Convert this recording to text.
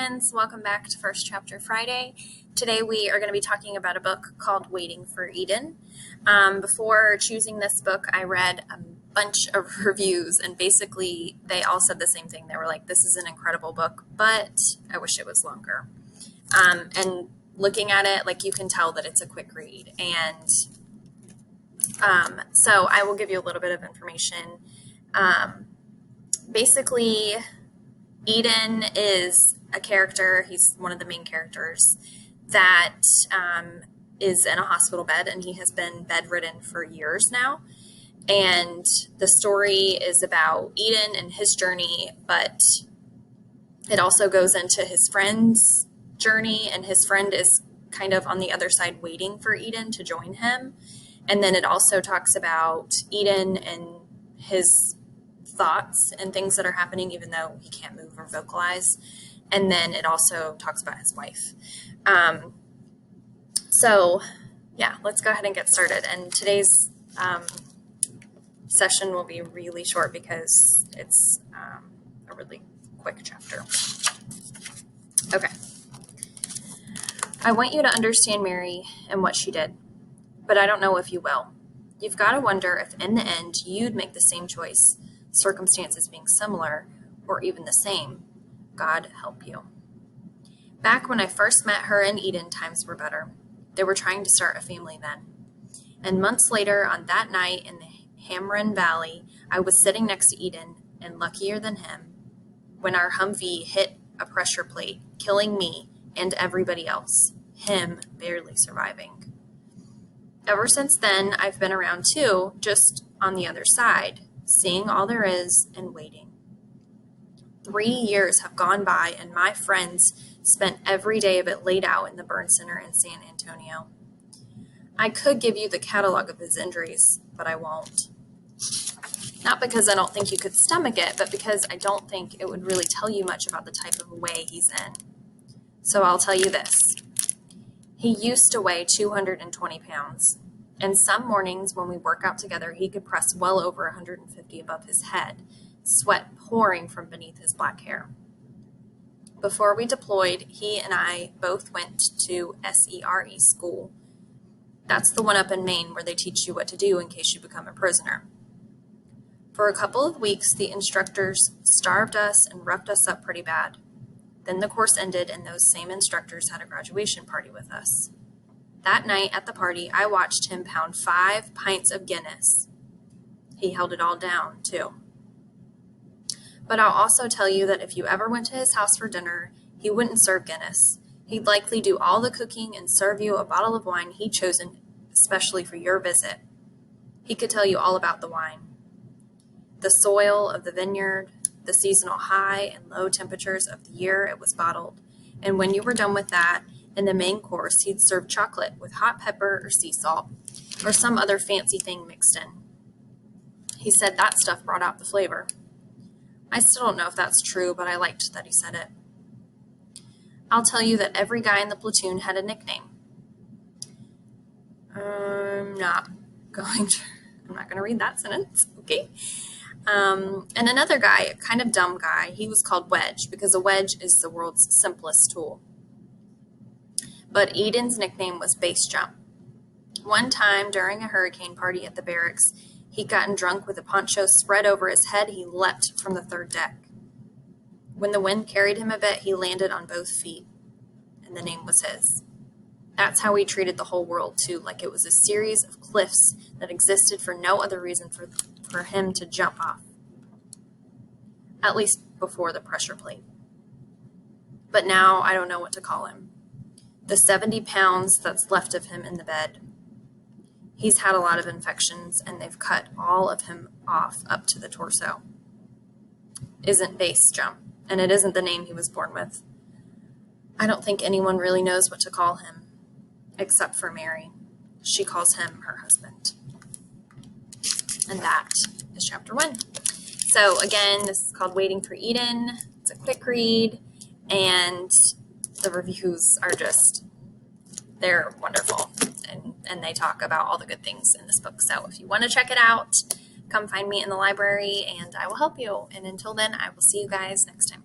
friends, welcome back to First Chapter Friday. Today we are going to be talking about a book called Waiting for Eden. Before choosing this book, I read a bunch of reviews, and basically they all said the same thing. They were like, this is an incredible book, but I wish it was longer. And looking at it, like, you can tell that it's a quick read. And so I will give you a little bit of information. Basically, Eden is a character. He's one of the main characters that is in a hospital bed, and he has been bedridden for years now. And the story is about Eden and his journey, but it also goes into his friend's journey, and his friend is kind of on the other side waiting for Eden to join him. And then it also talks about Eden and his thoughts and things that are happening even though he can't move or vocalize. And then it also talks about his wife. So yeah, let's go ahead and get started. And today's session will be really short because it's a really quick chapter. Okay. I want you to understand Mary and what she did, but I don't know if you will. You've got to wonder if in the end you'd make the same choice, circumstances being similar or even the same. God help you. Back when I first met her in Eden, times were better. They were trying to start a family then. And months later, on that night in the Ackerman Valley, I was sitting next to Eden, and luckier than him, when our Humvee hit a pressure plate, killing me and everybody else, him barely surviving. Ever since then, I've been around too, just on the other side, seeing all there is and waiting. 3 years have gone by, and my friends spent every day of it laid out in the burn center in San Antonio. I could give you the catalog of his injuries, but I won't. Not because I don't think you could stomach it, but because I don't think it would really tell you much about the type of way he's in. So I'll tell you this. He used to weigh 220 pounds. And some mornings when we work out together, he could press well over 150 above his head, sweat pouring from beneath his black hair. Before we deployed, he and I both went to SERE school. That's the one up in Maine where they teach you what to do in case you become a prisoner. For a couple of weeks, the instructors starved us and roughed us up pretty bad. Then the course ended, and those same instructors had a graduation party with us. That night at the party, I watched him pound 5 pints of Guinness. He held it all down, too. But I'll also tell you that if you ever went to his house for dinner, he wouldn't serve Guinness. He'd likely do all the cooking and serve you a bottle of wine he'd chosen especially for your visit. He could tell you all about the wine, the soil of the vineyard, the seasonal high and low temperatures of the year it was bottled. And when you were done with that, in the main course, he'd serve chocolate with hot pepper or sea salt or some other fancy thing mixed in. He said that stuff brought out the flavor. I still don't know if that's true, but I liked that he said it. I'll tell you that every guy in the platoon had a nickname. I'm not going to read that sentence, okay? And another guy, a kind of dumb guy, he was called Wedge because a wedge is the world's simplest tool. But Eden's nickname was Base Jump. One time during a hurricane party at the barracks, he'd gotten drunk with a poncho spread over his head. He leapt from the 3rd deck. When the wind carried him a bit, he landed on both feet, and the name was his. That's how he treated the whole world, too, like it was a series of cliffs that existed for no other reason for him to jump off. At least before the pressure plate. But now I don't know what to call him. The 70 pounds that's left of him in the bed. He's had a lot of infections, and they've cut all of him off up to the torso. Isn't Base Jump, and it isn't the name he was born with. I don't think anyone really knows what to call him, except for Mary. She calls him her husband. And that is chapter 1. So again, this is called Waiting for Eden. It's a quick read, and the reviews are just, they're wonderful. And they talk about all the good things in this book. So if you want to check it out, come find me in the library and I will help you. And until then, I will see you guys next time.